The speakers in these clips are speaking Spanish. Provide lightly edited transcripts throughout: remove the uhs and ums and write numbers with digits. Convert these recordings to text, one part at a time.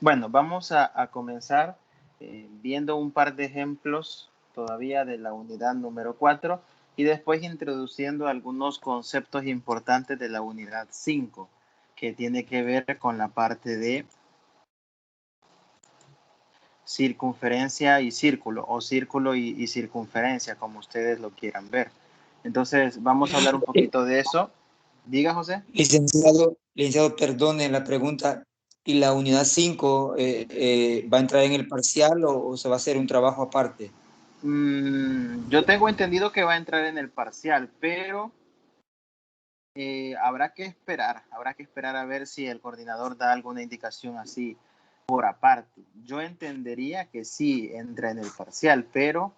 Bueno, vamos a comenzar viendo un par de ejemplos todavía de la unidad número 4 y después introduciendo algunos conceptos importantes de la unidad 5 que tiene que ver con la parte de circunferencia y círculo, o círculo y circunferencia, como ustedes lo quieran ver. Entonces, vamos a hablar un poquito de eso. Diga, José. Licenciado, perdone la pregunta. ¿Y la unidad 5 va a entrar en el parcial o se va a hacer un trabajo aparte? Yo tengo entendido que va a entrar en el parcial, pero habrá que esperar a ver si el coordinador da alguna indicación así por aparte. Yo entendería que sí entra en el parcial, pero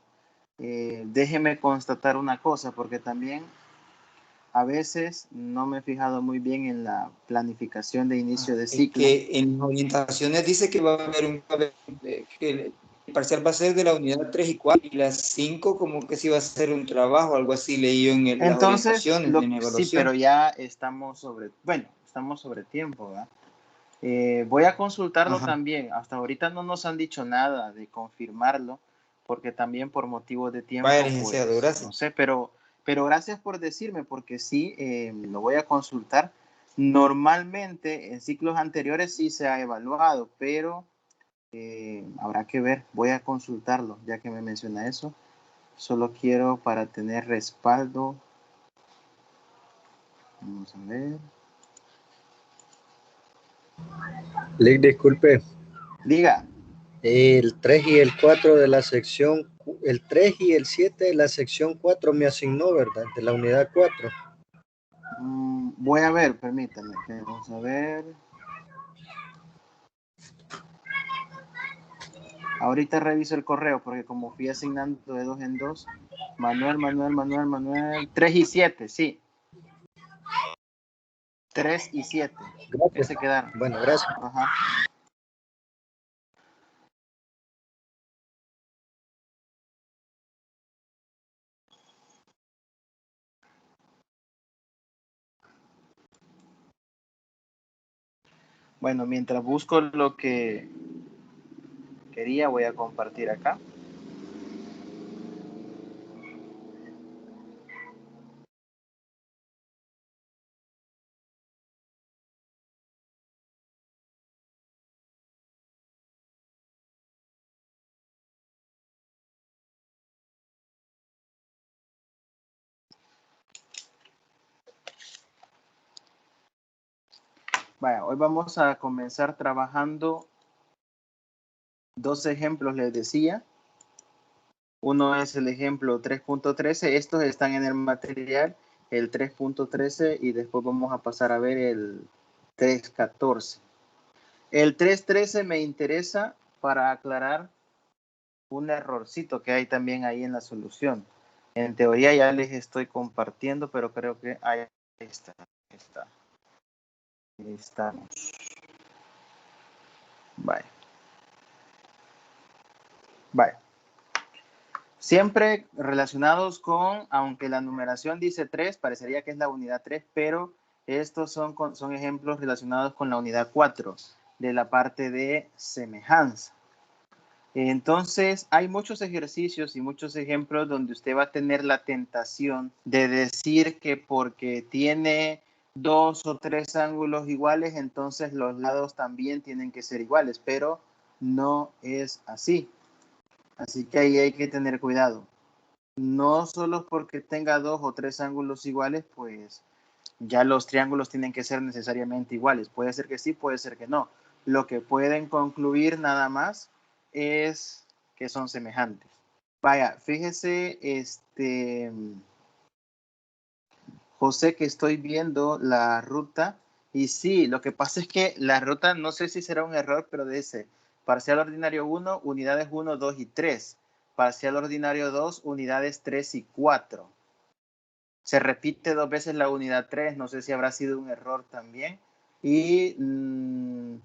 déjeme constatar una cosa, porque también a veces no me he fijado muy bien en la planificación de inicio de ciclo. Que en orientaciones dice que va a haber que el parcial va a ser de la unidad 3 y 4 y las 5 como que sí va a ser un trabajo, algo así leí yo en las orientaciones, en la evaluación. Sí, pero ya estamos sobre tiempo, ¿verdad? Voy a consultarlo también. Hasta ahorita no nos han dicho nada de confirmarlo, porque también por motivos de tiempo, vaya, licenciado, pues, gracias. no sé, pero gracias por decirme, porque sí, lo voy a consultar. Normalmente en ciclos anteriores sí se ha evaluado, pero habrá que ver. Voy a consultarlo, ya que me menciona eso. Solo quiero para tener respaldo. Vamos a ver. Lick, disculpe. Diga. El 3 y el 4 de la sección, el 3 y el 7 de la sección 4 me asignó, ¿verdad? De la unidad 4. Voy a ver, permítame. Vamos a ver. Ahorita reviso el correo porque como fui asignando de 2 en 2. Manuel. 3 y 7, sí. 3 y 7. Gracias. Ese quedaron. Bueno, gracias. Ajá. Bueno, mientras busco lo que quería, voy a compartir acá. Vaya, hoy vamos a comenzar trabajando 2 ejemplos, les decía. Uno es el ejemplo 3.13. Estos están en el material, el 3.13, y después vamos a pasar a ver el 3.14. El 3.13 me interesa para aclarar un errorcito que hay también ahí en la solución. En teoría ya les estoy compartiendo, pero creo que ahí está. Ahí estamos. Vale. Siempre relacionados con, aunque la numeración dice 3, parecería que es la unidad 3, pero estos son ejemplos relacionados con la unidad 4, de la parte de semejanza. Entonces, hay muchos ejercicios y muchos ejemplos donde usted va a tener la tentación de decir que porque tiene 2 o 3 ángulos iguales, entonces los lados también tienen que ser iguales, pero no es así. Así que ahí hay que tener cuidado. No solo porque tenga 2 o 3 ángulos iguales, pues ya los triángulos tienen que ser necesariamente iguales. Puede ser que sí, puede ser que no. Lo que pueden concluir nada más es que son semejantes. Vaya, fíjese, José, que estoy viendo la ruta y sí, lo que pasa es que la ruta, no sé si será un error, pero dice parcial ordinario 1, unidades 1, 2 y 3. Parcial ordinario 2, unidades 3 y 4. Se repite 2 veces la unidad 3, no sé si habrá sido un error también.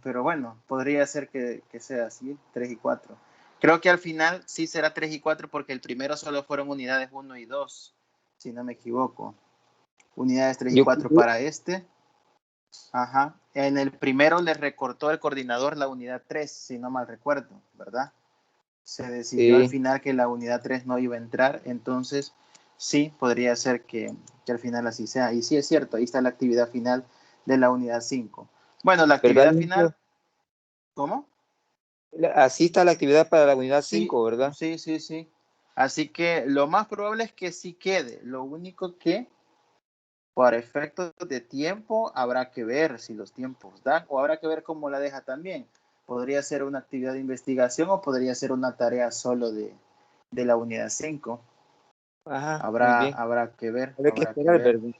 Pero bueno, podría ser que sea así, 3 y 4. Creo que al final sí será 3 y 4 porque el primero solo fueron unidades 1 y 2, si no me equivoco. Unidades 3 y 4 para este. Ajá. En el primero le recortó el coordinador la unidad 3, si no mal recuerdo, ¿verdad? Se decidió al Sí. final que la unidad 3 no iba a entrar, entonces sí, podría ser que al final así sea. Y sí es cierto, ahí está la actividad final de la unidad 5. Bueno, la ¿Verdad, actividad inicio? final, ¿cómo? Así está la actividad para la unidad Sí, 5, ¿verdad? sí, sí, sí. Así que lo más probable es que sí quede. Lo único que por efectos de tiempo habrá que ver si los tiempos dan o habrá que ver cómo la deja también. Podría ser una actividad de investigación o podría ser una tarea solo de la unidad 5. Ajá, muy Habrá, bien. habrá que ver, Hay que habrá que esperar, ver. ¿verdad?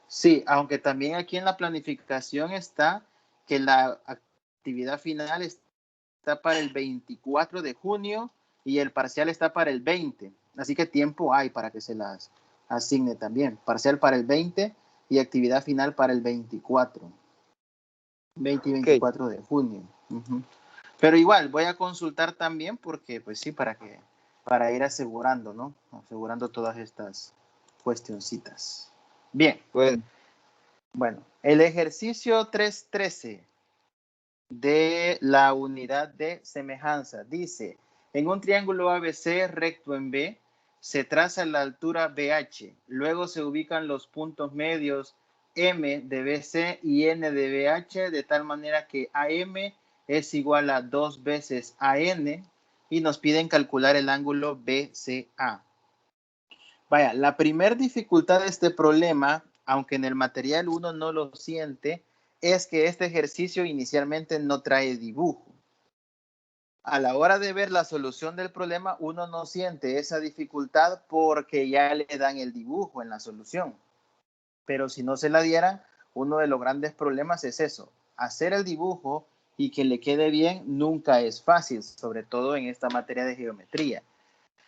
Sí, aunque también aquí en la planificación está que la actividad final está para el 24 de junio y el parcial está para el 20. Así que tiempo hay para que se las asigne también. Parcial para el 20 y actividad final para el 24. 20 y Ok, 24 de junio. Pero igual, voy a consultar también porque, pues sí, para ir asegurando, ¿no? Asegurando todas estas cuestioncitas. Bien, bueno. bueno, el ejercicio 313 de la unidad de semejanza dice, en un triángulo ABC recto en B, se traza la altura BH, luego se ubican los puntos medios M de BC y N de BH, de tal manera que AM es igual a 2 veces AN y nos piden calcular el ángulo BCA. Vaya, la primera dificultad de este problema, aunque en el material uno no lo siente, es que este ejercicio inicialmente no trae dibujo. A la hora de ver la solución del problema, uno no siente esa dificultad porque ya le dan el dibujo en la solución. Pero si no se la dieran, uno de los grandes problemas es eso. Hacer el dibujo y que le quede bien nunca es fácil, sobre todo en esta materia de geometría.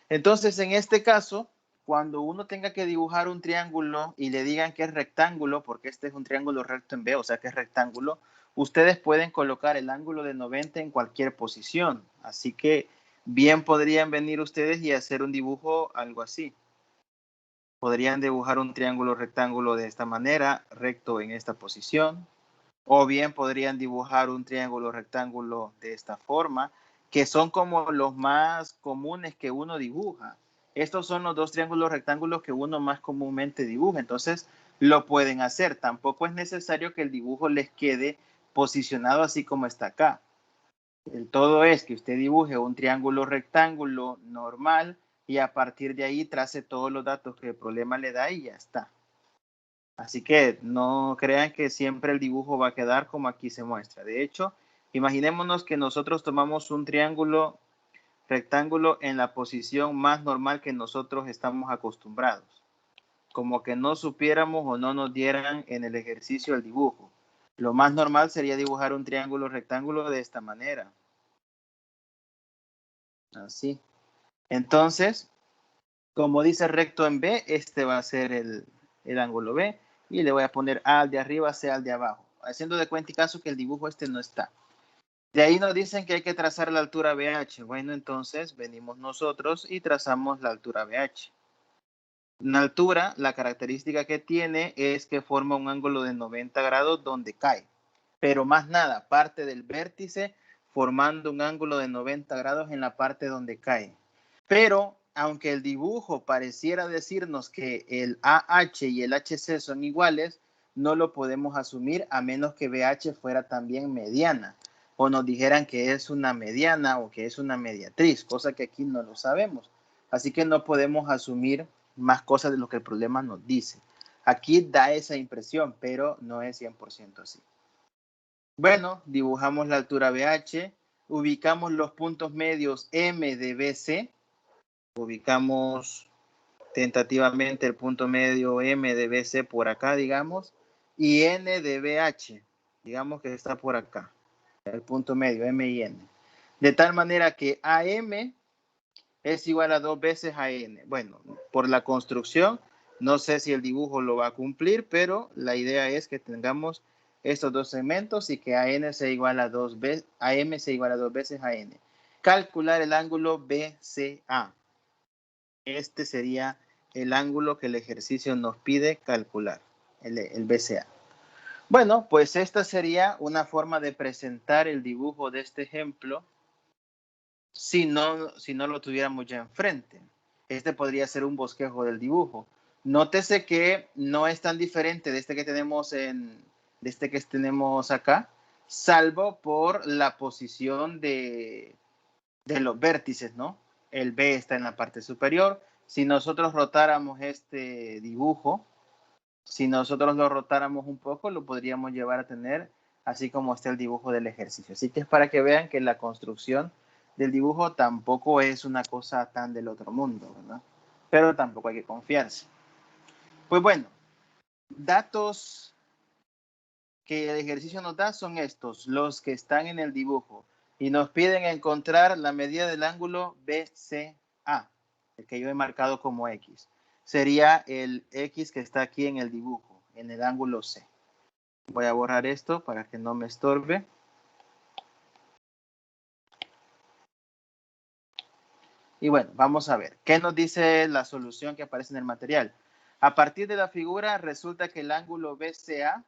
Entonces, en este caso, cuando uno tenga que dibujar un triángulo y le digan que es rectángulo, porque este es un triángulo recto en B, o sea que es rectángulo, ustedes pueden colocar el ángulo de 90 en cualquier posición. Así que bien podrían venir ustedes y hacer un dibujo algo así. Podrían dibujar un triángulo rectángulo de esta manera, recto en esta posición, o bien podrían dibujar un triángulo rectángulo de esta forma, que son como los más comunes que uno dibuja. Estos son los dos triángulos rectángulos que uno más comúnmente dibuja, entonces lo pueden hacer. Tampoco es necesario que el dibujo les quede posicionado así como está acá. El todo es que usted dibuje un triángulo rectángulo normal y a partir de ahí trace todos los datos que el problema le da y ya está. Así que no crean que siempre el dibujo va a quedar como aquí se muestra. De hecho, imaginémonos que nosotros tomamos un triángulo rectángulo en la posición más normal que nosotros estamos acostumbrados. Como que no supiéramos o no nos dieran en el ejercicio el dibujo. Lo más normal sería dibujar un triángulo rectángulo de esta manera. Así. Entonces, como dice recto en B, este va a ser el ángulo B y le voy a poner A al de arriba, C al de abajo, haciendo de cuenta y caso que el dibujo este no está. De ahí nos dicen que hay que trazar la altura BH. Bueno, entonces venimos nosotros y trazamos la altura BH. Una altura, la característica que tiene es que forma un ángulo de 90 grados donde cae, pero más nada, parte del vértice formando un ángulo de 90 grados en la parte donde cae. Pero aunque el dibujo pareciera decirnos que el AH y el HC son iguales, no lo podemos asumir a menos que BH fuera también mediana o nos dijeran que es una mediana o que es una mediatriz, cosa que aquí no lo sabemos. Así que no podemos asumir más cosas de lo que el problema nos dice. Aquí da esa impresión, pero no es 100% así. Bueno, dibujamos la altura BH, ubicamos los puntos medios M de BC, ubicamos tentativamente el punto medio M de BC por acá, digamos, y N de BH, digamos que está por acá, el punto medio M y N. De tal manera que AM es igual a 2 veces AN. Bueno, por la construcción, no sé si el dibujo lo va a cumplir, pero la idea es que tengamos estos dos segmentos y que AN sea igual a 2 veces, AM sea igual a 2 veces AN. Calcular el ángulo BCA. Este sería el ángulo que el ejercicio nos pide calcular, el BCA. Bueno, pues esta sería una forma de presentar el dibujo de este ejemplo si no lo tuviéramos ya enfrente. Este podría ser un bosquejo del dibujo. Nótese que no es tan diferente de este que tenemos acá, salvo por la posición de los vértices, ¿no? El B está en la parte superior. Si nosotros rotáramos este dibujo, si nosotros lo rotáramos un poco, lo podríamos llevar a tener así como está el dibujo del ejercicio. Así que es para que vean que la construcción del dibujo tampoco es una cosa tan del otro mundo, ¿verdad? Pero tampoco hay que confiarse. Pues bueno, datos que el ejercicio nos da son estos, los que están en el dibujo. Y nos piden encontrar la medida del ángulo BCA, el que yo he marcado como X. Sería el X que está aquí en el dibujo, en el ángulo C. Voy a borrar esto para que no me estorbe. Y bueno, vamos a ver. ¿Qué nos dice la solución que aparece en el material? A partir de la figura resulta que el ángulo BCA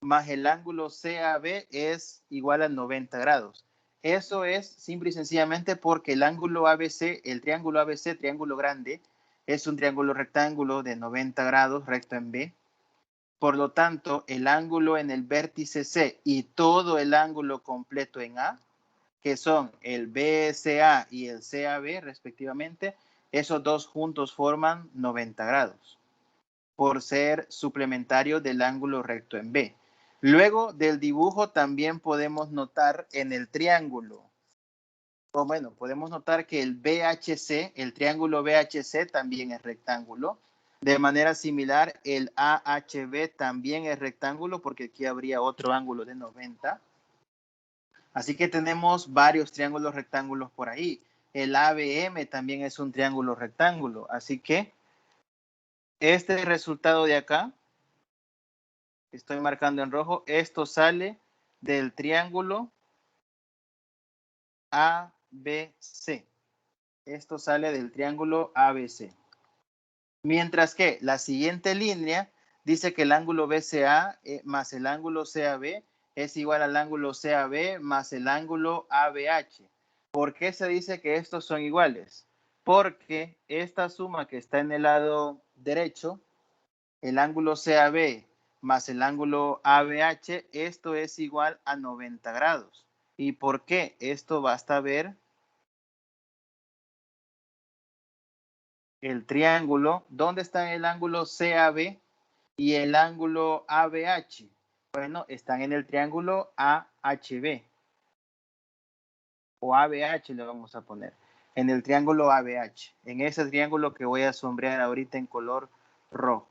más el ángulo CAB es igual a 90 grados. Eso es simple y sencillamente porque el ángulo ABC, el triángulo ABC, triángulo grande, es un triángulo rectángulo de 90 grados recto en B. Por lo tanto, el ángulo en el vértice C y todo el ángulo completo en A, que son el BCA y el CAB respectivamente, esos dos juntos forman 90 grados por ser suplementario del ángulo recto en B. Luego del dibujo también podemos notar en el triángulo, o bueno, podemos notar que el BHC, el triángulo BHC también es rectángulo. De manera similar, el AHB también es rectángulo porque aquí habría otro ángulo de 90. Así que tenemos varios triángulos rectángulos por ahí. El ABM también es un triángulo rectángulo. Así que este resultado de acá, estoy marcando en rojo, esto sale del triángulo ABC. Esto sale del triángulo ABC. Mientras que la siguiente línea dice que el ángulo BCA más el ángulo CAB es igual al ángulo CAB más el ángulo ABH. ¿Por qué se dice que estos son iguales? Porque esta suma que está en el lado derecho, el ángulo CAB más el ángulo ABH, esto es igual a 90 grados. ¿Y por qué? Esto basta ver el triángulo. ¿Dónde está el ángulo CAB y el ángulo ABH? Bueno, están en el triángulo AHB. O ABH le vamos a poner. En el triángulo ABH. En ese triángulo que voy a sombrear ahorita en color rojo.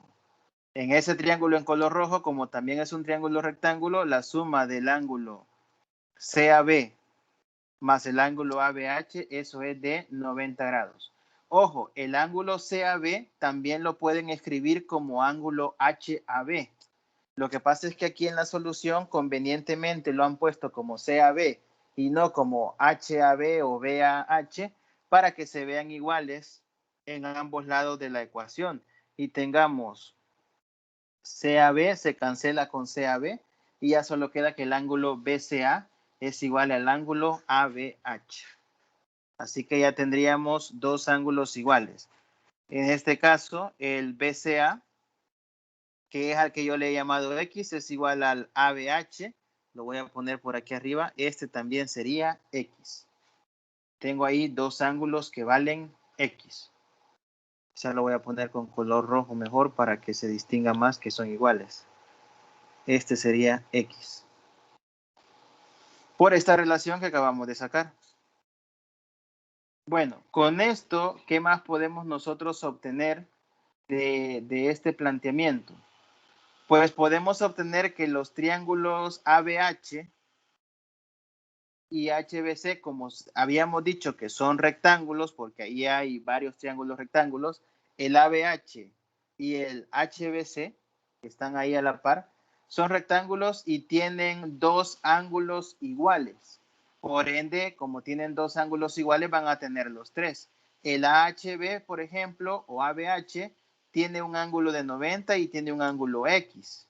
En ese triángulo en color rojo, como también es un triángulo rectángulo, la suma del ángulo CAB más el ángulo ABH, eso es de 90 grados. Ojo, el ángulo CAB también lo pueden escribir como ángulo HAB. Lo que pasa es que aquí en la solución convenientemente lo han puesto como CAB y no como HAB o BAH para que se vean iguales en ambos lados de la ecuación y tengamos CAB se cancela con CAB y ya solo queda que el ángulo BCA es igual al ángulo ABH. Así que ya tendríamos dos ángulos iguales. En este caso, el BCA, que es al que yo le he llamado X, es igual al ABH. Lo voy a poner por aquí arriba. Este también sería X. Tengo ahí dos ángulos que valen X. Ya lo voy a poner con color rojo mejor para que se distinga más que son iguales. Este sería X. Por esta relación que acabamos de sacar. Bueno, con esto, ¿qué más podemos nosotros obtener de este planteamiento? Pues podemos obtener que los triángulos ABH y HBC, como habíamos dicho que son rectángulos, porque ahí hay varios triángulos rectángulos, el ABH y el HBC, que están ahí a la par, son rectángulos y tienen dos ángulos iguales. Por ende, como tienen dos ángulos iguales, van a tener los tres. El AHB, por ejemplo, o ABH, tiene un ángulo de 90 y tiene un ángulo X.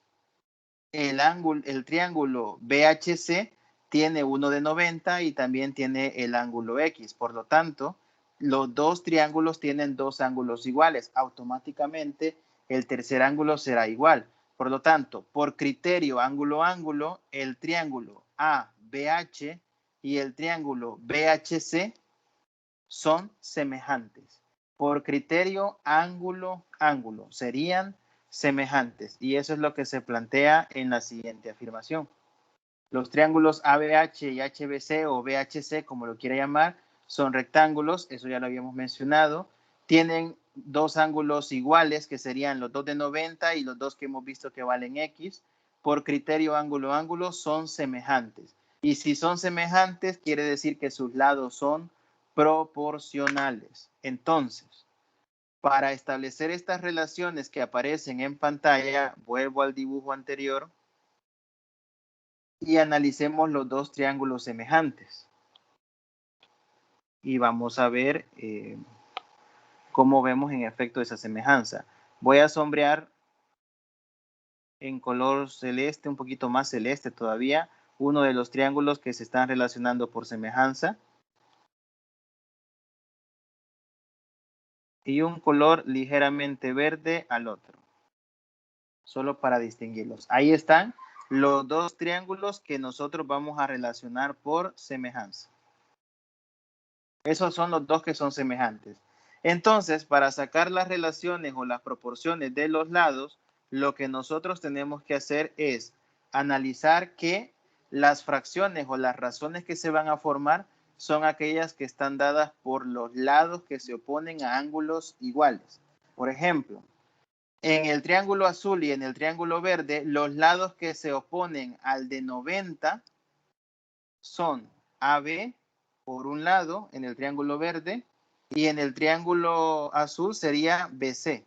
el triángulo BHC tiene uno de 90 y también tiene el ángulo X. Por lo tanto, los dos triángulos tienen dos ángulos iguales. Automáticamente, el tercer ángulo será igual. Por lo tanto, por criterio ángulo-ángulo, el triángulo ABH y el triángulo BHC son semejantes. Por criterio ángulo-ángulo serían semejantes. Y eso es lo que se plantea en la siguiente afirmación. Los triángulos ABH y HBC o BHC, como lo quiera llamar, son rectángulos, eso ya lo habíamos mencionado. Tienen dos ángulos iguales, que serían los dos de 90 y los dos que hemos visto que valen X. Por criterio ángulo-ángulo son semejantes. Y si son semejantes, quiere decir que sus lados son proporcionales. Entonces, para establecer estas relaciones que aparecen en pantalla, vuelvo al dibujo anterior y analicemos los dos triángulos semejantes. Y vamos a ver cómo vemos en efecto esa semejanza. Voy a sombrear en color celeste, un poquito más celeste todavía, uno de los triángulos que se están relacionando por semejanza. Y un color ligeramente verde al otro. Solo para distinguirlos. Ahí están los dos triángulos que nosotros vamos a relacionar por semejanza. Esos son los dos que son semejantes. Entonces, para sacar las relaciones o las proporciones de los lados, lo que nosotros tenemos que hacer es analizar que las fracciones o las razones que se van a formar son aquellas que están dadas por los lados que se oponen a ángulos iguales. Por ejemplo, en el triángulo azul y en el triángulo verde, los lados que se oponen al de 90 son AB por un lado en el triángulo verde y en el triángulo azul sería BC.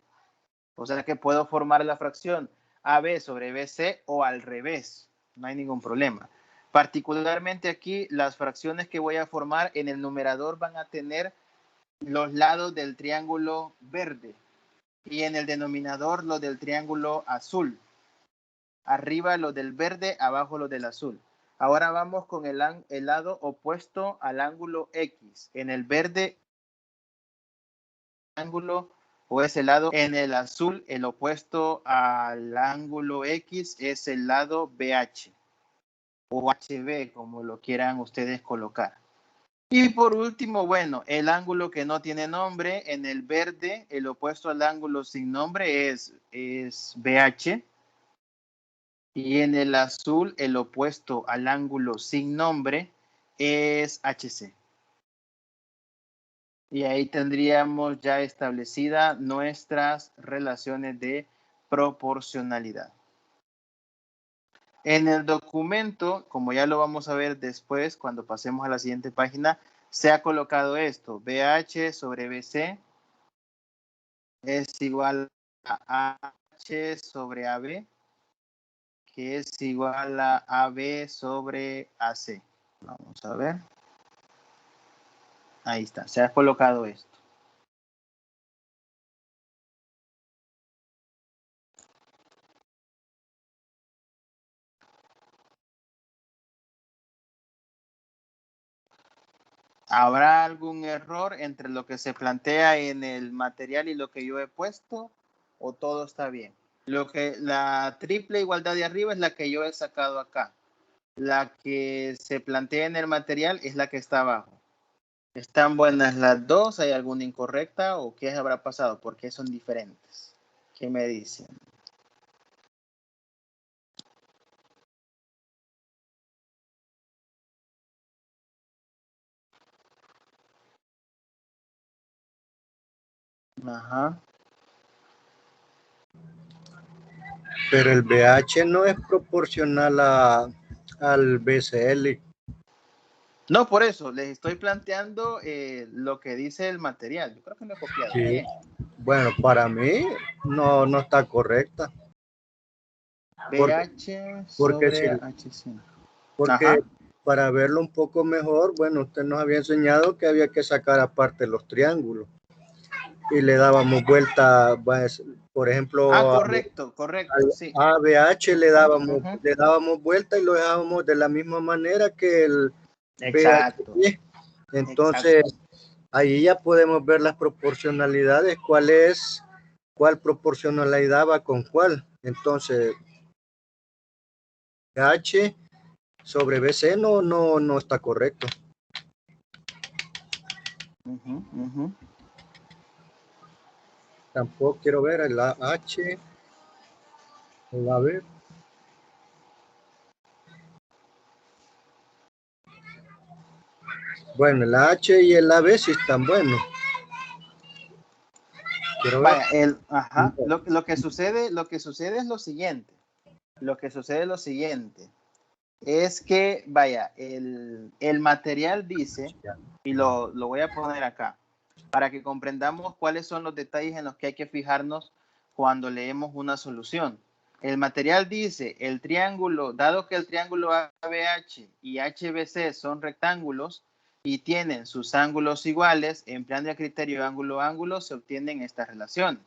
O sea que puedo formar la fracción AB sobre BC o al revés. No hay ningún problema. Particularmente aquí, las fracciones que voy a formar en el numerador van a tener los lados del triángulo verde y en el denominador los del triángulo azul. Arriba los del verde, abajo los del azul. Ahora vamos con el lado opuesto al ángulo X. En el verde, ángulo o ese lado. En el azul, el opuesto al ángulo X es el lado BH o HB, como lo quieran ustedes colocar. Y por último, bueno, el ángulo que no tiene nombre, en el verde, el opuesto al ángulo sin nombre es BH. Y en el azul, el opuesto al ángulo sin nombre es HC. Y ahí tendríamos ya establecidas nuestras relaciones de proporcionalidad. En el documento, como ya lo vamos a ver después, cuando pasemos a la siguiente página, se ha colocado esto. BH sobre BC es igual a H sobre AB, que es igual a AB sobre AC. Vamos a ver. Ahí está, se ha colocado esto. ¿Habrá algún error entre lo que se plantea en el material y lo que yo he puesto? ¿O todo está bien? La triple igualdad de arriba es la que yo he sacado acá. La que se plantea en el material es la que está abajo. ¿Están buenas las dos? ¿Hay alguna incorrecta? ¿O qué habrá pasado? ¿Por qué son diferentes? ¿Qué me dicen? Ajá. Pero el BH no es proporcional al BCL. No, por eso, les estoy planteando lo que dice el material. Yo creo que me he copiado. Sí. Bien. Bueno, para mí no está correcta. BH sobre HC. Porque ajá, para verlo un poco mejor, bueno, usted nos había enseñado que había que sacar aparte los triángulos. Y le dábamos vuelta, pues, Por ejemplo, correcto, sí. A BH le dábamos vuelta y lo dejábamos de la misma manera que el Exacto. BH. Entonces, ahí ya podemos ver las proporcionalidades, cuál proporcionalidad va con cuál. Entonces, BH sobre BC no está correcto. Tampoco quiero ver el H. A ver. Bueno, el H y el AB sí están buenos. Quiero ver. Vaya, lo que sucede es lo siguiente. Es que, vaya, el material dice, y lo voy a poner acá, para que comprendamos cuáles son los detalles en los que hay que fijarnos cuando leemos una solución. El material dice, el triángulo, dado que el triángulo ABH y HBC son rectángulos y tienen sus ángulos iguales, empleando el criterio ángulo-ángulo, se obtienen estas relaciones.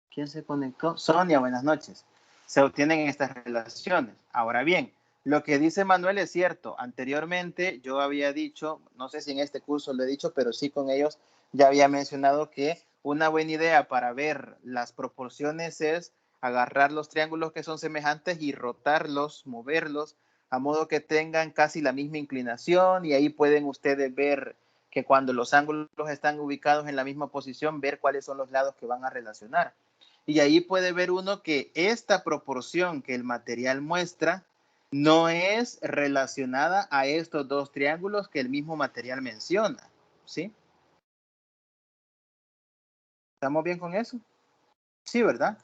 ¿Quién se conectó? Sonia, buenas noches. Se obtienen estas relaciones. Ahora bien, lo que dice Manuel es cierto. Anteriormente yo había dicho, no sé si en este curso lo he dicho, pero sí con ellos ya había mencionado que una buena idea para ver las proporciones es agarrar los triángulos que son semejantes y rotarlos, moverlos, a modo que tengan casi la misma inclinación, y ahí pueden ustedes ver que cuando los ángulos están ubicados en la misma posición, ver cuáles son los lados que van a relacionar. Y ahí puede ver uno que esta proporción que el material muestra no es relacionada a estos dos triángulos que el mismo material menciona, ¿sí? ¿Estamos bien con eso? Sí, ¿verdad?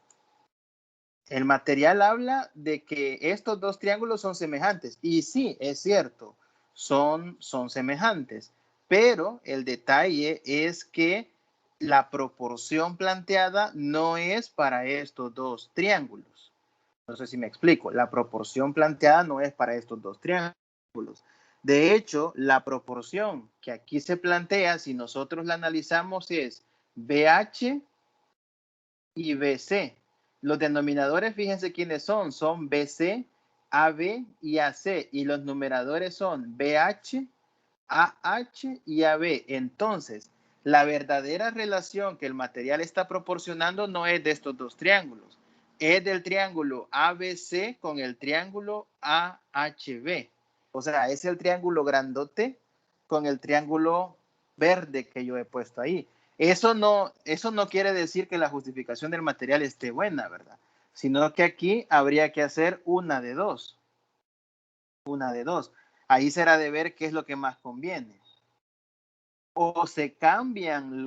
El material habla de que estos dos triángulos son semejantes. Y sí, es cierto, son semejantes. Pero el detalle es que la proporción planteada no es para estos dos triángulos. No sé si me explico. La proporción planteada no es para estos dos triángulos. De hecho, la proporción que aquí se plantea, si nosotros la analizamos, es BH y BC. Los denominadores, fíjense quiénes son. Son BC, AB y AC. Y los numeradores son BH, AH y AB. Entonces, la verdadera relación que el material está proporcionando no es de estos dos triángulos. Es del triángulo ABC con el triángulo AHB. O sea, es el triángulo grandote con el triángulo verde que yo he puesto ahí. Eso no quiere decir que la justificación del material esté buena, ¿verdad? Sino que aquí habría que hacer una de dos. Una de dos. Ahí será de ver qué es lo que más conviene. O se cambian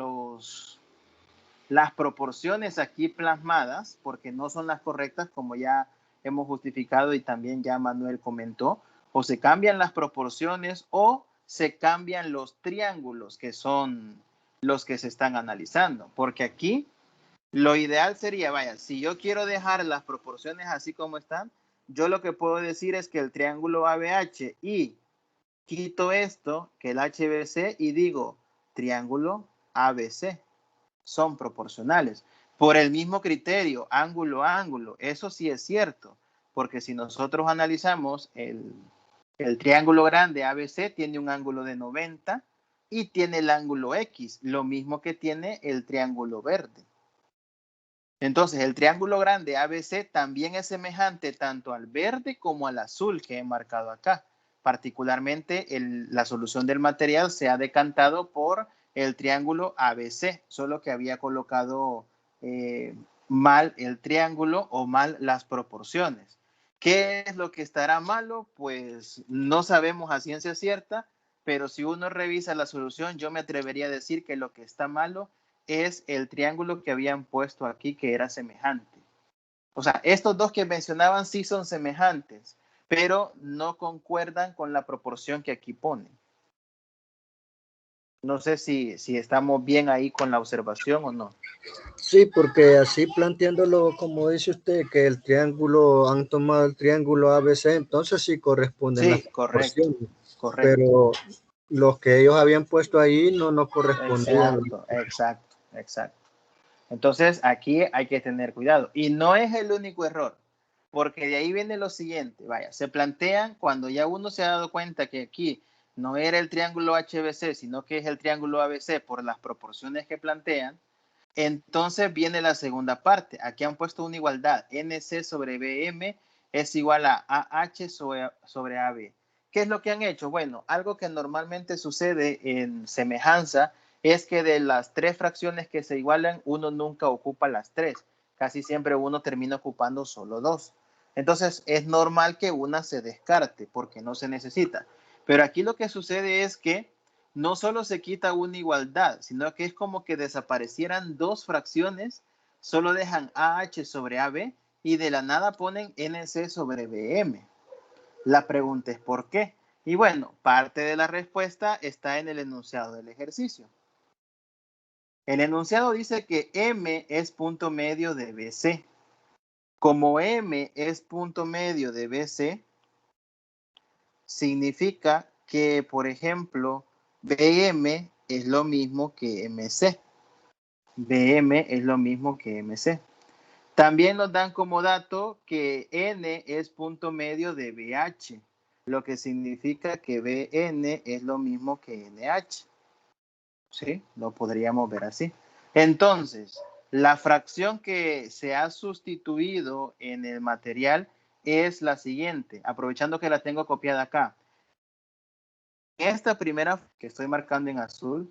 las proporciones aquí plasmadas, porque no son las correctas, como ya hemos justificado y también ya Manuel comentó, o se cambian las proporciones o se cambian los triángulos que son los que se están analizando, porque aquí lo ideal sería, vaya, si yo quiero dejar las proporciones así como están, yo lo que puedo decir es que el triángulo ABH y quito esto, que el HBC, y digo triángulo ABC. Son proporcionales. Por el mismo criterio, ángulo a ángulo. Eso sí es cierto, porque si nosotros analizamos el triángulo grande ABC, tiene un ángulo de 90 y tiene el ángulo X, lo mismo que tiene el triángulo verde. Entonces, el triángulo grande ABC también es semejante tanto al verde como al azul que he marcado acá. Particularmente, la solución del material se ha decantado por el triángulo ABC, solo que había colocado mal el triángulo o mal las proporciones. ¿Qué es lo que estará malo? Pues no sabemos a ciencia cierta, pero si uno revisa la solución, yo me atrevería a decir que lo que está malo es el triángulo que habían puesto aquí, que era semejante. O sea, estos dos que mencionaban sí son semejantes, pero no concuerdan con la proporción que aquí ponen. No sé si estamos bien ahí con la observación o no. Sí, porque así planteándolo, como dice usted, que el triángulo, han tomado el triángulo ABC, entonces sí corresponden las proporciones. Correcto. Pero los que ellos habían puesto ahí no correspondían. Exacto. Entonces, aquí hay que tener cuidado. Y no es el único error, porque de ahí viene lo siguiente. Vaya, se plantean cuando ya uno se ha dado cuenta que aquí no era el triángulo HBC, sino que es el triángulo ABC por las proporciones que plantean. Entonces viene la segunda parte. Aquí han puesto una igualdad. NC sobre BM es igual a AH sobre AB. ¿Qué es lo que han hecho? Bueno, algo que normalmente sucede en semejanza es que de las tres fracciones que se igualan, uno nunca ocupa las tres. Casi siempre uno termina ocupando solo dos. Entonces es normal que una se descarte porque no se necesita. Pero aquí lo que sucede es que no solo se quita una igualdad, sino que es como que desaparecieran dos fracciones, solo dejan AH sobre AB y de la nada ponen NC sobre BM. La pregunta es ¿por qué? Y bueno, parte de la respuesta está en el enunciado del ejercicio. El enunciado dice que M es punto medio de BC. Como M es punto medio de BC, significa que, por ejemplo, BM es lo mismo que MC. BM es lo mismo que MC. También nos dan como dato que N es punto medio de BH, lo que significa que BN es lo mismo que NH. ¿Sí? Lo podríamos ver así. Entonces, la fracción que se ha sustituido en el material es la siguiente, aprovechando que la tengo copiada acá. Esta primera que estoy marcando en azul,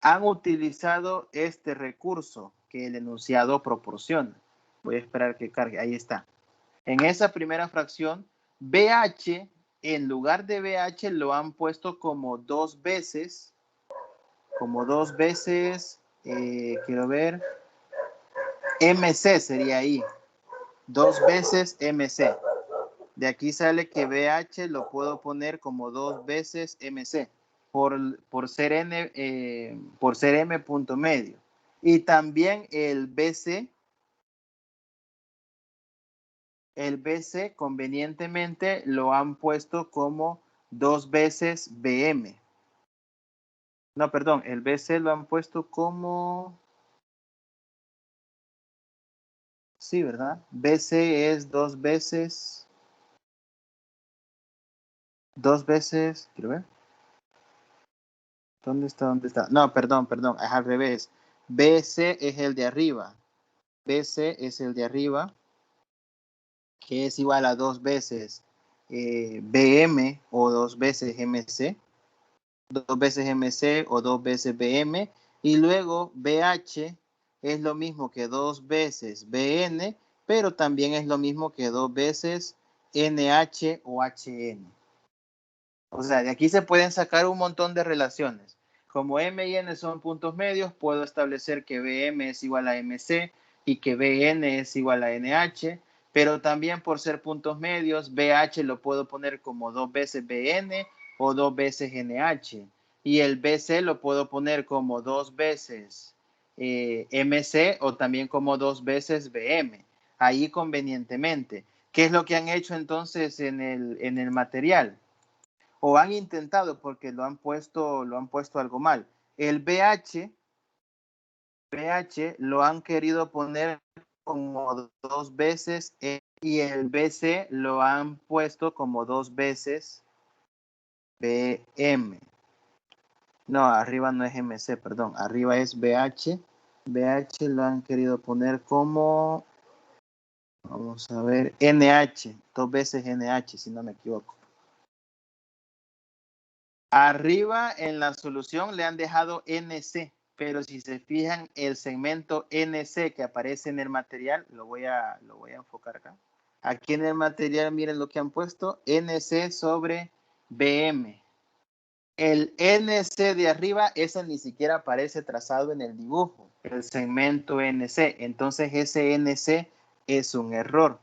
han utilizado este recurso que el enunciado proporciona. Voy a esperar que cargue, ahí está. En esa primera fracción, BH, en lugar de BH, lo han puesto como dos veces, quiero ver, MC sería ahí, dos veces MC. De aquí sale que BH lo puedo poner como dos veces MC por ser M punto medio. Y también el BC convenientemente lo han puesto como dos veces BM. No, perdón, el BC lo han puesto como... Sí, ¿verdad? BC es dos veces, quiero ver. ¿Dónde está? ¿Dónde está? No, perdón, es al revés. BC es el de arriba. BC es el de arriba, que es igual a dos veces BM o dos veces MC. Dos veces MC o dos veces BM. Y luego BH es lo mismo que dos veces BN, pero también es lo mismo que dos veces NH o HN. O sea, de aquí se pueden sacar un montón de relaciones. Como M y N son puntos medios, puedo establecer que BM es igual a MC y que BN es igual a NH, pero también por ser puntos medios, BH lo puedo poner como dos veces BN o dos veces NH. Y el BC lo puedo poner como dos veces MC o también como dos veces BM. Ahí convenientemente. ¿Qué es lo que han hecho entonces en el material? O han intentado porque lo han puesto algo mal. El BH lo han querido poner como dos veces y el BC lo han puesto como dos veces BM. No, arriba no es MC, perdón, arriba es BH. BH lo han querido poner como, vamos a ver, NH, dos veces NH, si no me equivoco. Arriba en la solución le han dejado NC, pero si se fijan el segmento NC que aparece en el material, lo voy a enfocar acá. Aquí en el material miren lo que han puesto, NC sobre BM. El NC de arriba, ese ni siquiera aparece trazado en el dibujo, el segmento NC. Entonces ese NC es un error.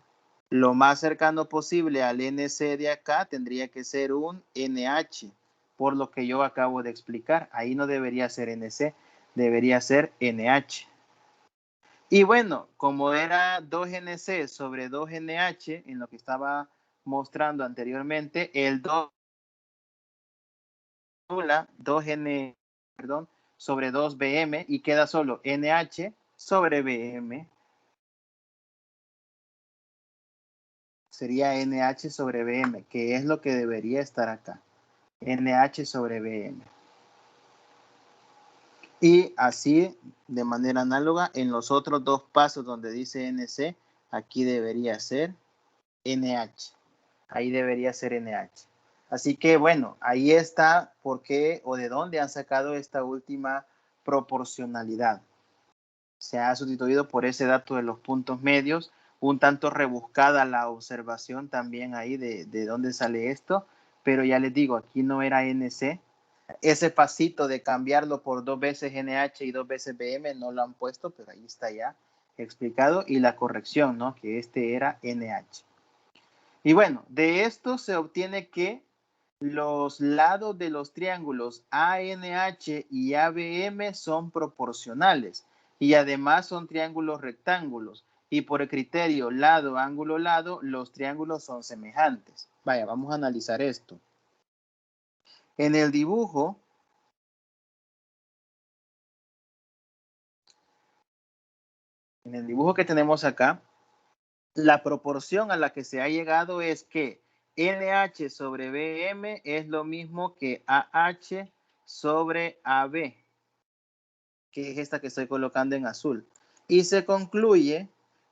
Lo más cercano posible al NC de acá tendría que ser un NH, por lo que yo acabo de explicar. Ahí no debería ser NC, debería ser NH. Y bueno, como era 2NC sobre 2NH, en lo que estaba mostrando anteriormente, el 2 2N, sobre 2BM y queda solo NH. sobre BM. Sería NH sobre BM, que es lo que debería estar acá. NH sobre BM. Y así, de manera análoga, en los otros dos pasos donde dice NC, aquí debería ser NH. Ahí debería ser NH. Así que, bueno, ahí está por qué o de dónde han sacado esta última proporcionalidad. Se ha sustituido por ese dato de los puntos medios, un tanto rebuscada la observación también ahí de dónde sale esto, pero ya les digo, aquí no era NC. Ese pasito de cambiarlo por 2 veces NH y 2 veces BM no lo han puesto, pero ahí está ya explicado. Y la corrección, ¿no? Que este era NH. Y bueno, de esto se obtiene que los lados de los triángulos ANH y ABM son proporcionales y además son triángulos rectángulos. Y por el criterio lado, ángulo, lado, los triángulos son semejantes. Vaya, vamos a analizar esto. En el dibujo que tenemos acá, la proporción a la que se ha llegado es que NH sobre BM es lo mismo que AH sobre AB, que es esta que estoy colocando en azul. Y se concluye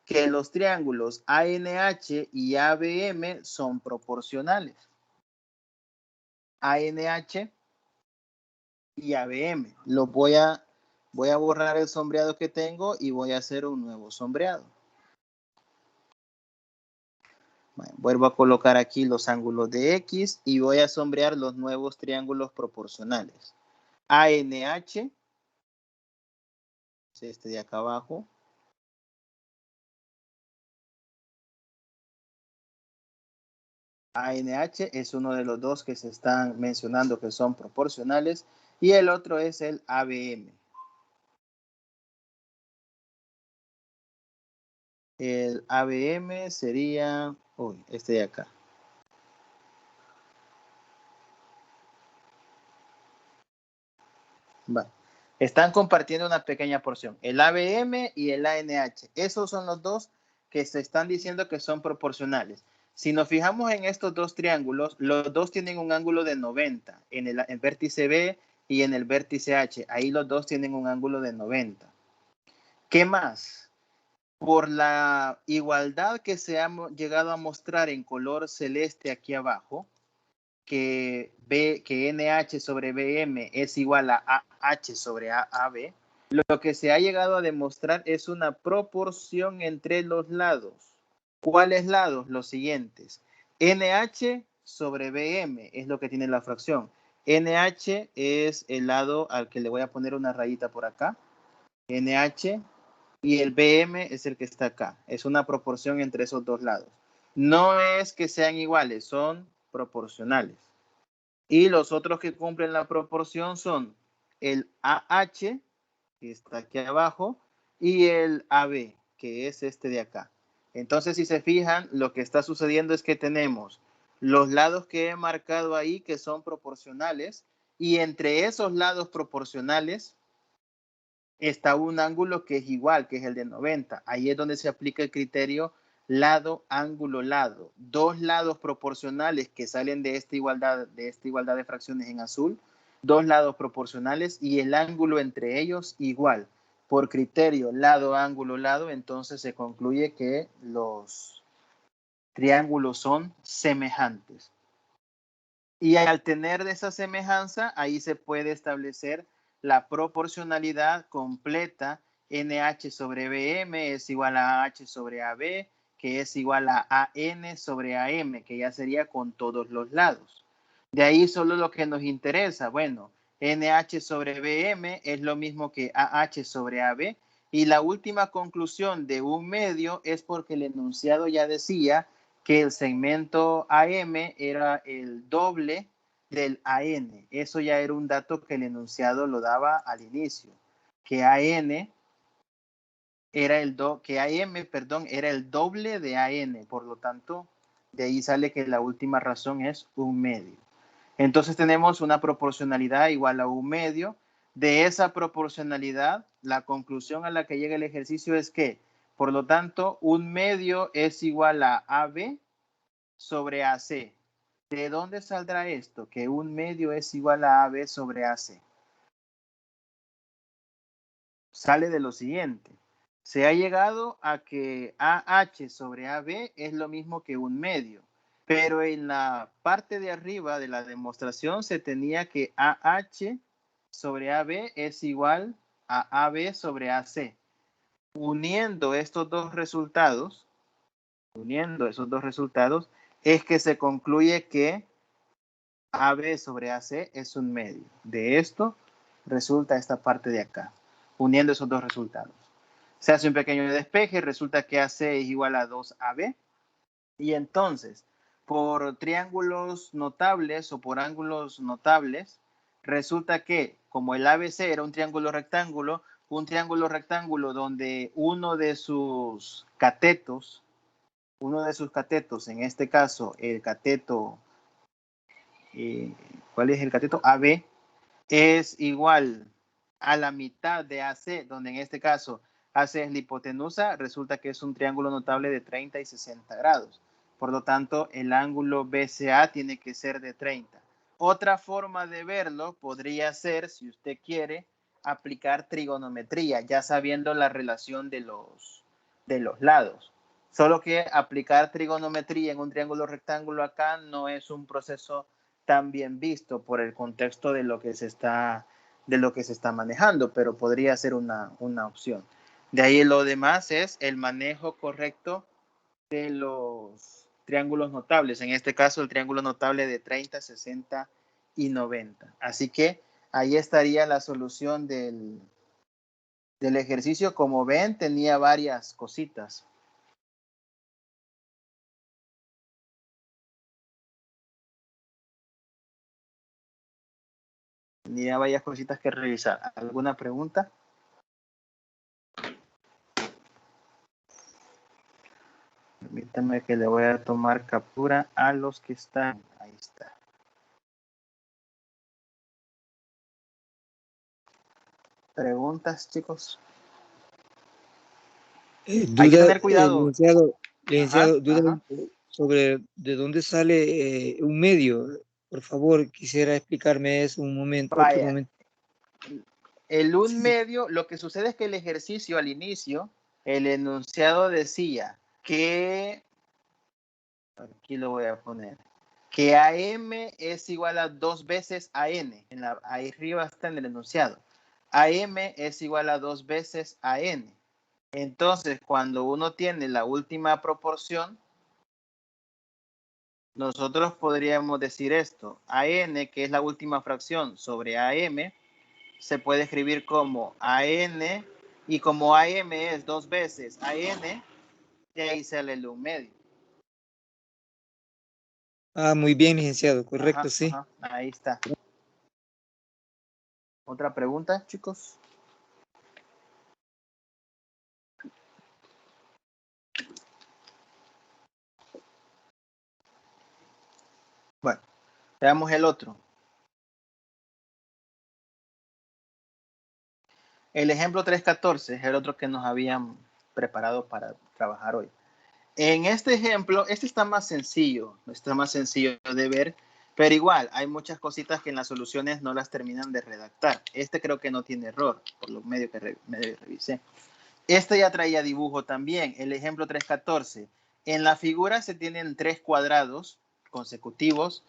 que los triángulos ANH y ABM son proporcionales. ANH y ABM. Voy a borrar el sombreado que tengo y voy a hacer un nuevo sombreado. Bueno, vuelvo a colocar aquí los ángulos de X y voy a sombrear los nuevos triángulos proporcionales. ANH, este de acá abajo. ANH es uno de los dos que se están mencionando que son proporcionales y el otro es el ABM. El ABM sería, este de acá. Vale. Están compartiendo una pequeña porción. El ABM y el ANH. Esos son los dos que se están diciendo que son proporcionales. Si nos fijamos en estos dos triángulos, los dos tienen un ángulo de 90 en el vértice B y en el vértice H. Ahí los dos tienen un ángulo de 90. ¿Qué más? Por la igualdad que se ha llegado a mostrar en color celeste aquí abajo, que NH sobre BM es igual a AH sobre AB, lo que se ha llegado a demostrar es una proporción entre los lados. ¿Cuáles lados? Los siguientes. NH sobre BM es lo que tiene la fracción. NH es el lado al que le voy a poner una rayita por acá. NH y el BM es el que está acá. Es una proporción entre esos dos lados. No es que sean iguales, son proporcionales. Y los otros que cumplen la proporción son el AH, que está aquí abajo, y el AB, que es este de acá. Entonces, si se fijan, lo que está sucediendo es que tenemos los lados que he marcado ahí, que son proporcionales, y entre esos lados proporcionales está un ángulo que es igual, que es el de 90. Ahí es donde se aplica el criterio lado, ángulo, lado. Dos lados proporcionales que salen de esta igualdad de fracciones en azul, dos lados proporcionales y el ángulo entre ellos igual. Por criterio lado, ángulo, lado, entonces se concluye que los triángulos son semejantes. Y al tener esa semejanza, ahí se puede establecer la proporcionalidad completa. NH sobre BM es igual a H sobre AB, que es igual a AN sobre AM, que ya sería con todos los lados. De ahí solo lo que nos interesa, bueno, NH sobre BM es lo mismo que AH sobre AB, y la última conclusión de un medio es porque el enunciado ya decía que el segmento AM era el doble del AN. Eso ya era un dato que el enunciado lo daba al inicio, que AM era el doble de AN, por lo tanto, de ahí sale que la última razón es un medio. Entonces tenemos una proporcionalidad igual a un medio. De esa proporcionalidad, la conclusión a la que llega el ejercicio es que, por lo tanto, un medio es igual a AB sobre AC. ¿De dónde saldrá esto? Que un medio es igual a AB sobre AC. Sale de lo siguiente. Se ha llegado a que AH sobre AB es lo mismo que un medio, pero en la parte de arriba de la demostración se tenía que AH sobre AB es igual a AB sobre AC. Uniendo estos dos resultados, es que se concluye que AB sobre AC es un medio. De esto resulta esta parte de acá, uniendo esos dos resultados. Se hace un pequeño despeje, resulta que AC es igual a 2AB. Y entonces, por triángulos notables o por ángulos notables, resulta que como el ABC era un triángulo rectángulo donde uno de sus catetos, en este caso el cateto, ¿cuál es el cateto? AB, es igual a la mitad de AC, donde en este caso AC es la hipotenusa, resulta que es un triángulo notable de 30 y 60 grados. Por lo tanto, el ángulo BCA tiene que ser de 30. Otra forma de verlo podría ser, si usted quiere, aplicar trigonometría, ya sabiendo la relación de los lados. Solo que aplicar trigonometría en un triángulo rectángulo acá no es un proceso tan bien visto por el contexto de lo que se está manejando, pero podría ser una opción. De ahí lo demás es el manejo correcto de los triángulos notables, en este caso el triángulo notable de 30, 60 y 90. Así que ahí estaría la solución del ejercicio. Como ven, tenía varias cositas. Tenía varias cositas que revisar. ¿Alguna pregunta? Permítame que le voy a tomar captura a los que están. Ahí está. ¿Preguntas, chicos? Hay que tener cuidado. Licenciado, duda sobre de dónde sale un medio. Por favor, quisiera explicarme eso un momento, otro momento. El un medio, lo que sucede es que el ejercicio al inicio, el enunciado decía que, aquí lo voy a poner, que AM es igual a 2 veces AN. Ahí arriba está en el enunciado. AM es igual a 2 veces AN. Entonces, cuando uno tiene la última proporción, nosotros podríamos decir esto. AN, que es la última fracción sobre AM, se puede escribir como AN, y como AM es 2 veces AN, de ahí sale el un medio. Muy bien, licenciado, correcto, sí. Ahí está. ¿Otra pregunta, chicos? Bueno, veamos el otro. El ejemplo 314 es el otro que nos habían preparado para trabajar hoy. En este ejemplo, este está más sencillo de ver, pero igual hay muchas cositas que en las soluciones no las terminan de redactar. Este creo que no tiene error, por lo medio que revisé. Este ya traía dibujo también, el ejemplo 314. En la figura se tienen 3 cuadrados consecutivos,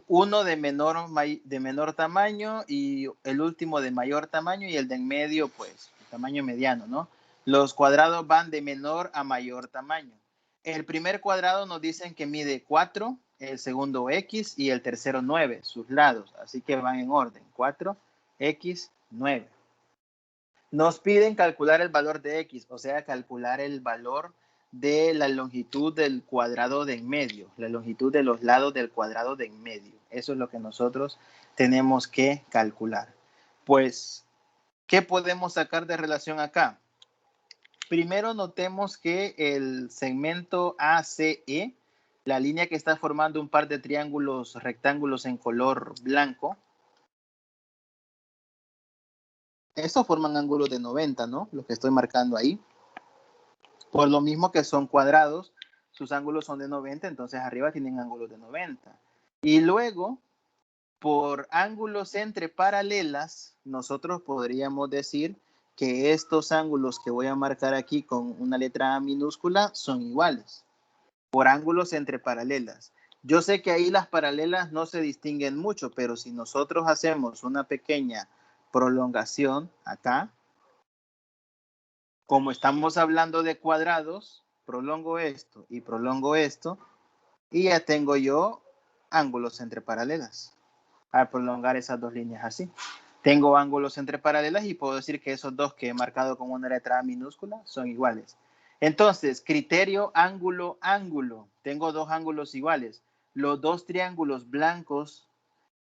uno de menor tamaño y el último de mayor tamaño, y el de en medio, pues, tamaño mediano, ¿no? Los cuadrados van de menor a mayor tamaño. El primer cuadrado nos dicen que mide 4, el segundo X y el tercero 9, sus lados. Así que van en orden, 4, X, 9. Nos piden calcular el valor de X, o sea, calcular el valor de la longitud del cuadrado de en medio, la longitud de los lados del cuadrado de en medio. Eso es lo que nosotros tenemos que calcular. Pues, ¿qué podemos sacar de relación acá? Primero notemos que el segmento ACE, la línea que está formando un par de triángulos rectángulos en color blanco, Estos forman ángulos de 90, ¿no? Los que estoy marcando ahí. Por lo mismo que son cuadrados, sus ángulos son de 90, entonces arriba tienen ángulos de 90. Y luego, por ángulos entre paralelas, nosotros podríamos decir que estos ángulos que voy a marcar aquí con una letra A minúscula son iguales. Por ángulos entre paralelas. Yo sé que ahí las paralelas no se distinguen mucho, pero si nosotros hacemos una pequeña prolongación acá, como estamos hablando de cuadrados, prolongo esto y ya tengo yo ángulos entre paralelas al prolongar esas dos líneas así. Tengo ángulos entre paralelas y puedo decir que esos dos que he marcado con una letra A minúscula son iguales. Entonces, criterio ángulo, ángulo. Tengo dos ángulos iguales. Los dos triángulos blancos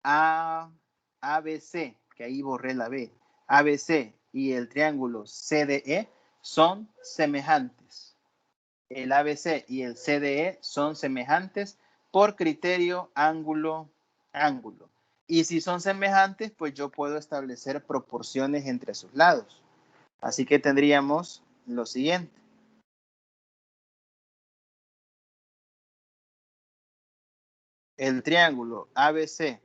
ABC, que ahí borré la B, ABC y el triángulo CDE son semejantes. El ABC y el CDE son semejantes por criterio ángulo, ángulo. Y si son semejantes, pues yo puedo establecer proporciones entre sus lados. Así que tendríamos lo siguiente. El triángulo ABC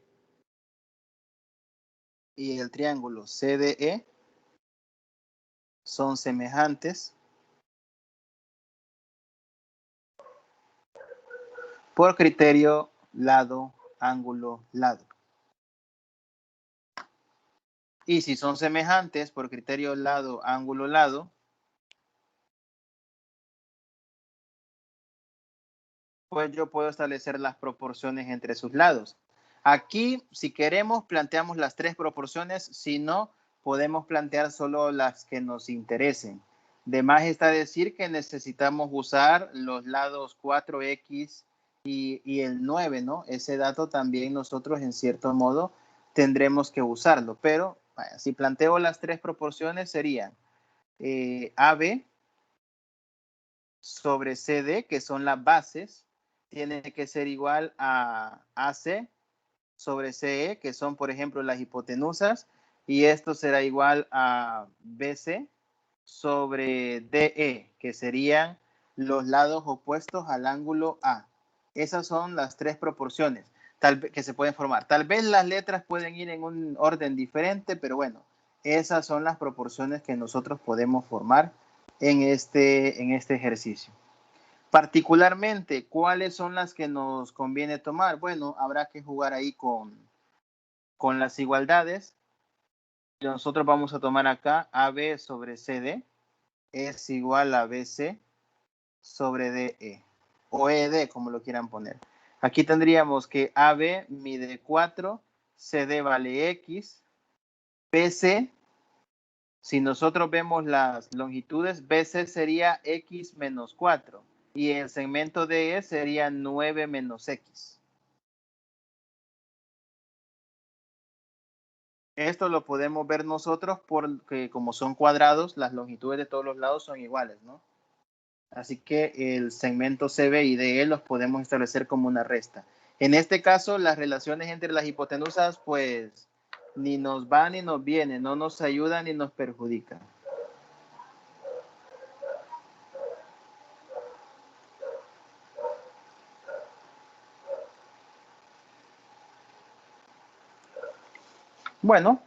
y el triángulo CDE son semejantes por criterio lado, ángulo, lado. Y si son semejantes por criterio lado, ángulo, lado, pues yo puedo establecer las proporciones entre sus lados. Aquí, si queremos, planteamos las tres proporciones. Si no, podemos plantear solo las que nos interesen. De más está decir que necesitamos usar los lados 4x y el 9, ¿no? Ese dato también nosotros, en cierto modo, tendremos que usarlo. Pero vaya, si planteo las tres proporciones, serían AB sobre CD, que son las bases, tiene que ser igual a AC sobre CE, que son, por ejemplo, las hipotenusas, y esto será igual a BC sobre DE, que serían los lados opuestos al ángulo A. Esas son las tres proporciones que se pueden formar. Tal vez las letras pueden ir en un orden diferente, pero bueno, esas son las proporciones que nosotros podemos formar en este ejercicio. Particularmente, ¿cuáles son las que nos conviene tomar? Bueno, habrá que jugar ahí con las igualdades. Nosotros vamos a tomar acá AB sobre CD es igual a BC sobre DE o ED, como lo quieran poner. Aquí tendríamos que AB mide 4, CD vale X, BC, si nosotros vemos las longitudes, BC sería X menos 4 y el segmento DE sería 9 menos X. Esto lo podemos ver nosotros porque como son cuadrados, las longitudes de todos los lados son iguales, ¿no? Así que el segmento CB y DE los podemos establecer como una resta. En este caso, las relaciones entre las hipotenusas, pues, ni nos van ni nos vienen, no nos ayudan ni nos perjudican. Bueno,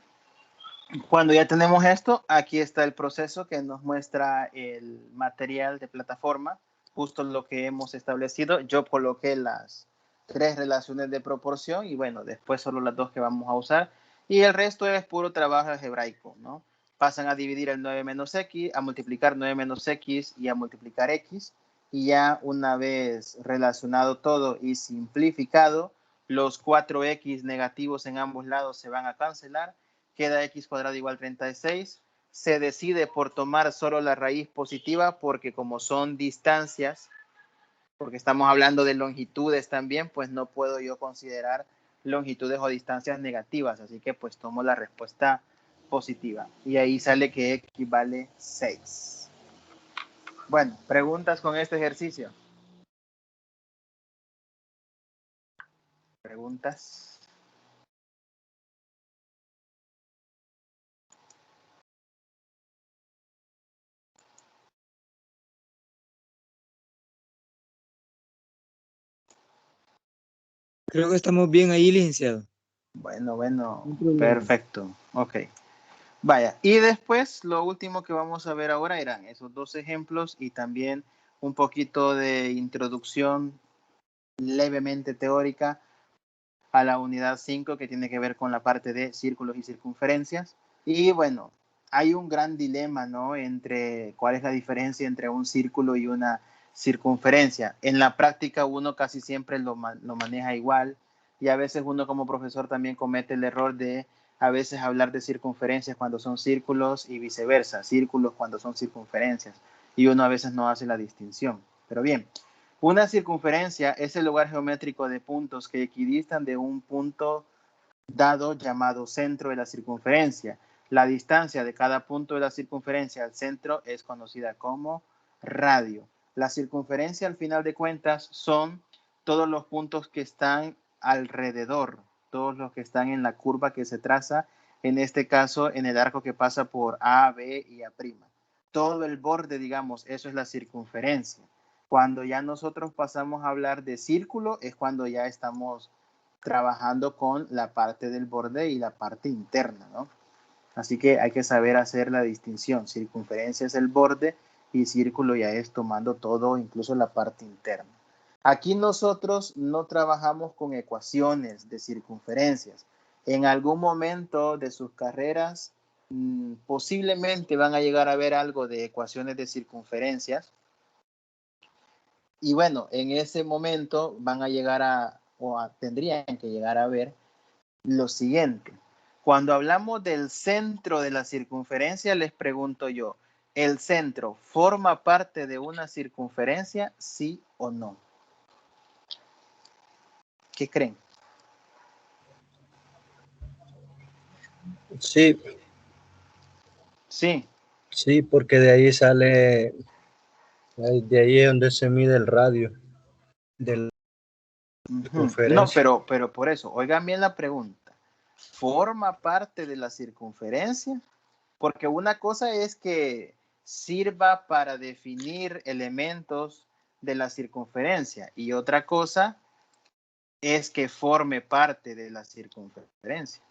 cuando ya tenemos esto, aquí está el proceso que nos muestra el material de plataforma, justo lo que hemos establecido. Yo coloqué las tres relaciones de proporción y bueno, después solo las dos que vamos a usar. Y el resto es puro trabajo algebraico, ¿no? Pasan a dividir el 9 menos x, a multiplicar 9 menos x y a multiplicar x. Y ya una vez relacionado todo y simplificado, los 4x negativos en ambos lados se van a cancelar. Queda x cuadrado igual 36. Se decide por tomar solo la raíz positiva porque como son distancias, porque estamos hablando de longitudes también, pues no puedo yo considerar longitudes o distancias negativas. Así que pues tomo la respuesta positiva. Y ahí sale que x vale 6. Bueno, ¿preguntas con este ejercicio? ¿Preguntas? Creo que estamos bien ahí, licenciado. Bueno, perfecto. Ok. Vaya, y después lo último que vamos a ver ahora eran esos dos ejemplos y también un poquito de introducción levemente teórica a la unidad 5 que tiene que ver con la parte de círculos y circunferencias. Y bueno, hay un gran dilema, ¿no? Entre cuál es la diferencia entre un círculo y una circunferencia. En la práctica uno casi siempre lo maneja igual y a veces uno como profesor también comete el error de a veces hablar de circunferencias cuando son círculos y viceversa, círculos cuando son circunferencias. Y uno a veces no hace la distinción. Pero bien, una circunferencia es el lugar geométrico de puntos que equidistan de un punto dado llamado centro de la circunferencia. La distancia de cada punto de la circunferencia al centro es conocida como radio. La circunferencia, al final de cuentas, son todos los puntos que están alrededor, todos los que están en la curva que se traza, en este caso, en el arco que pasa por A, B y A'. Todo el borde, digamos, eso es la circunferencia. Cuando ya nosotros pasamos a hablar de círculo, es cuando ya estamos trabajando con la parte del borde y la parte interna, ¿no? Así que hay que saber hacer la distinción. Circunferencia es el borde y círculo ya es tomando todo, incluso la parte interna. Aquí nosotros no trabajamos con ecuaciones de circunferencias. En algún momento de sus carreras, posiblemente van a llegar a ver algo de ecuaciones de circunferencias. Y bueno, en ese momento van a llegar tendrían que llegar a ver lo siguiente. Cuando hablamos del centro de la circunferencia, les pregunto yo, ¿el centro forma parte de una circunferencia, sí o no? ¿Qué creen? Sí. Sí. Sí, porque de ahí sale, de ahí es donde se mide el radio de la No, circunferencia. pero por eso, oigan bien la pregunta. ¿Forma parte de la circunferencia? Porque una cosa es que sirva para definir elementos de la circunferencia y otra cosa es que forme parte de la circunferencia.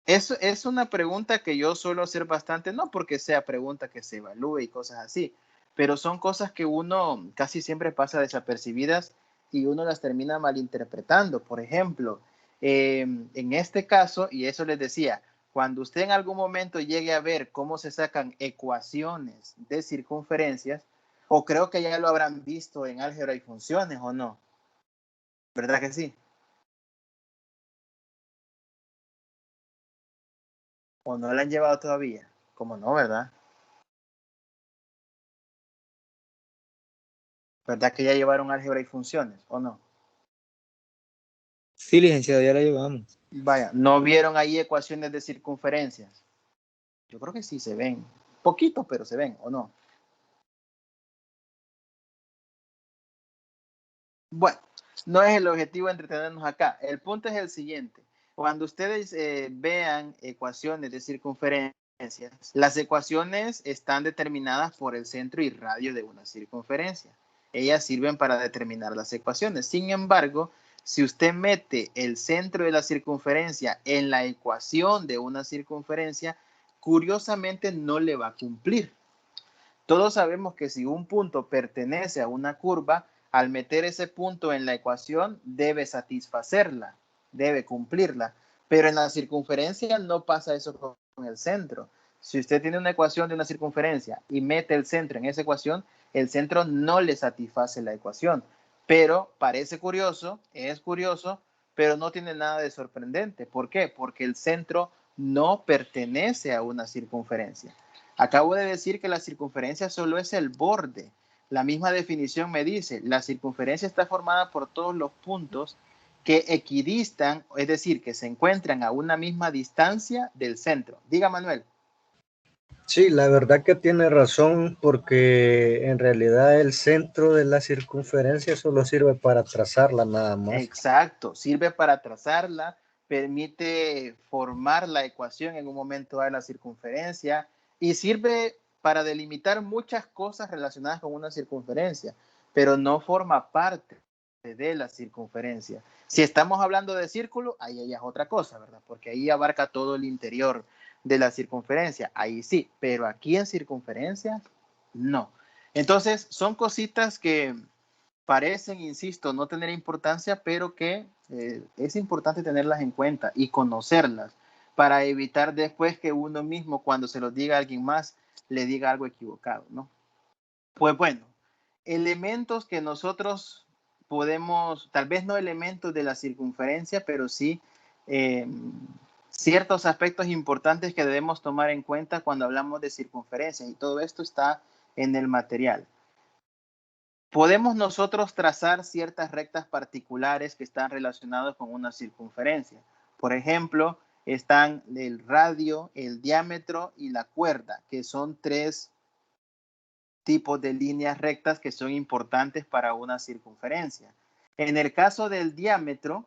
Es una pregunta que yo suelo hacer bastante, no porque sea pregunta que se evalúe y cosas así, pero son cosas que uno casi siempre pasa desapercibidas y uno las termina malinterpretando. Por ejemplo, en este caso, y eso les decía, cuando usted en algún momento llegue a ver cómo se sacan ecuaciones de circunferencias, o creo que ya lo habrán visto en álgebra y funciones, ¿o no? ¿Verdad que sí? ¿O no la han llevado todavía? Como no, ¿verdad? ¿Verdad que ya llevaron álgebra y funciones, o no? Sí, licenciado, ya la llevamos. Vaya, ¿no vieron ahí ecuaciones de circunferencias? Yo creo que sí se ven. Poquito, pero se ven, ¿o no? Bueno, no es el objetivo entretenernos acá. El punto es el siguiente. Cuando ustedes vean ecuaciones de circunferencias, las ecuaciones están determinadas por el centro y radio de una circunferencia. Ellas sirven para determinar las ecuaciones. Sin embargo, si usted mete el centro de la circunferencia en la ecuación de una circunferencia, curiosamente no le va a cumplir. Todos sabemos que si un punto pertenece a una curva, al meter ese punto en la ecuación, debe satisfacerla, debe cumplirla. Pero en la circunferencia no pasa eso con el centro. Si usted tiene una ecuación de una circunferencia y mete el centro en esa ecuación, el centro no le satisface la ecuación. Pero parece curioso, es curioso, pero no tiene nada de sorprendente. ¿Por qué? Porque el centro no pertenece a una circunferencia. Acabo de decir que la circunferencia solo es el borde. La misma definición me dice, la circunferencia está formada por todos los puntos que equidistan, es decir, que se encuentran a una misma distancia del centro. Diga, Manuel. Sí, la verdad que tiene razón porque en realidad el centro de la circunferencia solo sirve para trazarla nada más. Exacto, sirve para trazarla, permite formar la ecuación en un momento de la circunferencia y sirve para delimitar muchas cosas relacionadas con una circunferencia. pero no forma parte de la circunferencia. Si estamos hablando de círculo, ahí ya es otra cosa, ¿verdad? Porque ahí abarca todo el interior de la circunferencia, ahí sí, pero aquí en circunferencia, no. Entonces, son cositas que parecen, insisto, no tener importancia, pero que es importante tenerlas en cuenta y conocerlas para evitar después que uno mismo, cuando se lo diga a alguien más, le diga algo equivocado, ¿no? Pues bueno, elementos que nosotros podemos, tal vez no elementos de la circunferencia, pero sí ciertos aspectos importantes que debemos tomar en cuenta cuando hablamos de circunferencia, y todo esto está en el material. Podemos nosotros trazar ciertas rectas particulares que están relacionadas con una circunferencia. Por ejemplo, están el radio, el diámetro y la cuerda, que son tres tipos de líneas rectas que son importantes para una circunferencia. En el caso del diámetro,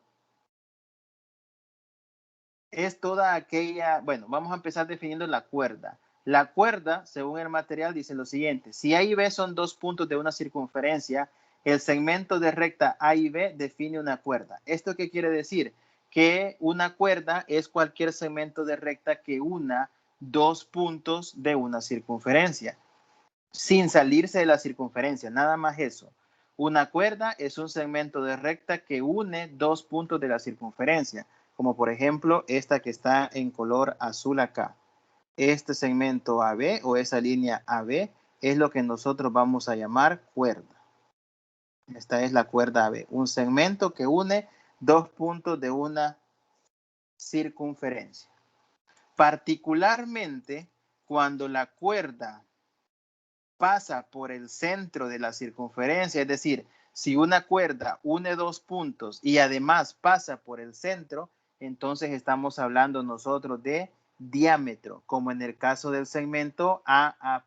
es toda aquella, bueno, vamos a empezar definiendo la cuerda. La cuerda, según el material, dice lo siguiente: si A y B son dos puntos de una circunferencia, el segmento de recta A y B define una cuerda. ¿Esto qué quiere decir? Que una cuerda es cualquier segmento de recta que una dos puntos de una circunferencia, sin salirse de la circunferencia, nada más eso. Una cuerda es un segmento de recta que une dos puntos de la circunferencia, como por ejemplo esta que está en color azul acá. Este segmento AB o esa línea AB es lo que nosotros vamos a llamar cuerda. Esta es la cuerda AB, un segmento que une dos puntos de una circunferencia. Particularmente cuando la cuerda pasa por el centro de la circunferencia, es decir, si una cuerda une dos puntos y además pasa por el centro, entonces estamos hablando nosotros de diámetro, como en el caso del segmento AA'.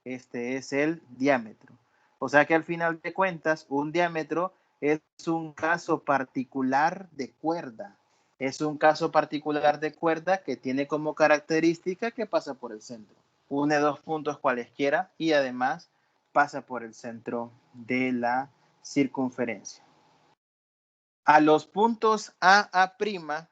Este es el diámetro. O sea que al final de cuentas, un diámetro es un caso particular de cuerda. Es un caso particular de cuerda que tiene como característica que pasa por el centro. Une dos puntos cualesquiera y además pasa por el centro de la circunferencia. A los puntos AA'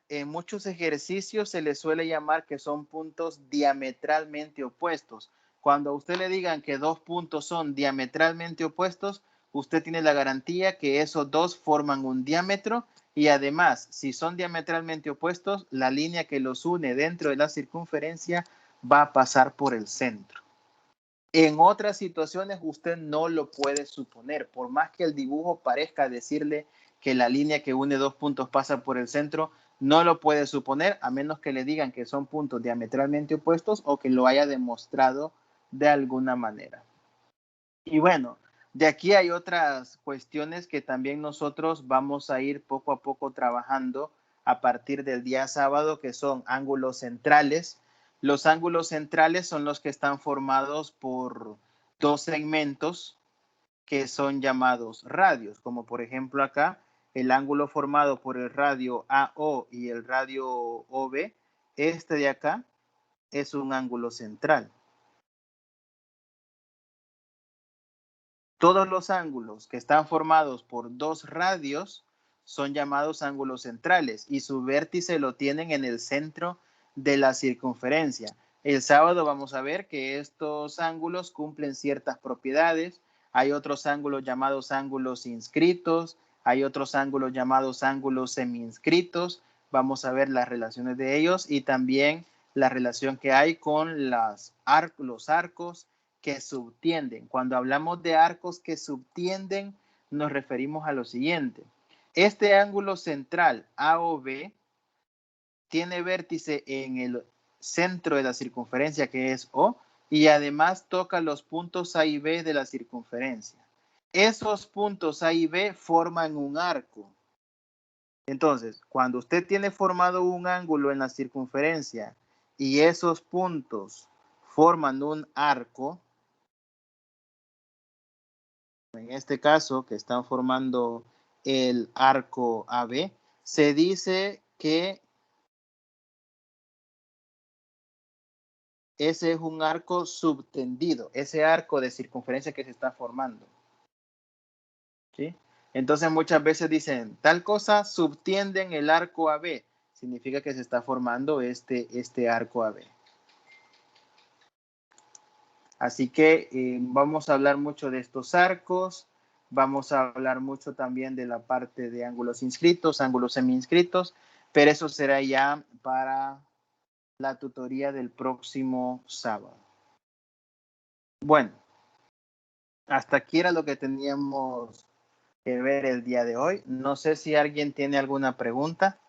en muchos ejercicios se les suele llamar que son puntos diametralmente opuestos. Cuando a usted le digan que dos puntos son diametralmente opuestos, usted tiene la garantía que esos dos forman un diámetro, y además, si son diametralmente opuestos, la línea que los une dentro de la circunferencia va a pasar por el centro. En otras situaciones usted no lo puede suponer, por más que el dibujo parezca decirle que la línea que une dos puntos pasa por el centro, no lo puede suponer a menos que le digan que son puntos diametralmente opuestos o que lo haya demostrado de alguna manera. Y bueno, de aquí hay otras cuestiones que también nosotros vamos a ir poco a poco trabajando a partir del día sábado, que son ángulos centrales. Los ángulos centrales son los que están formados por dos segmentos que son llamados radios, como por ejemplo acá, el ángulo formado por el radio AO y el radio OB, este de acá es un ángulo central. Todos los ángulos que están formados por dos radios son llamados ángulos centrales y su vértice lo tienen en el centro de la circunferencia. El sábado vamos a ver que estos ángulos cumplen ciertas propiedades. Hay otros ángulos llamados ángulos inscritos, hay otros ángulos llamados ángulos semi-inscritos. Vamos a ver las relaciones de ellos y también la relación que hay con los arcos que subtienden. Cuando hablamos de arcos que subtienden, nos referimos a lo siguiente. Este ángulo central AOB tiene vértice en el centro de la circunferencia, que es O, y además toca los puntos A y B de la circunferencia. Esos puntos A y B forman un arco. Entonces, cuando usted tiene formado un ángulo en la circunferencia y esos puntos forman un arco, en este caso que están formando el arco AB, se dice que ese es un arco subtendido, ese arco de circunferencia que se está formando. ¿sí? Entonces muchas veces dicen, tal cosa subtiende en el arco AB. Significa que se está formando este arco AB. Así que vamos a hablar mucho de estos arcos. Vamos a hablar mucho también de la parte de ángulos inscritos, ángulos semi-inscritos, pero eso será ya para la tutoría del próximo sábado. Bueno, hasta aquí era lo que teníamos que ver el día de hoy. No sé si alguien tiene alguna pregunta.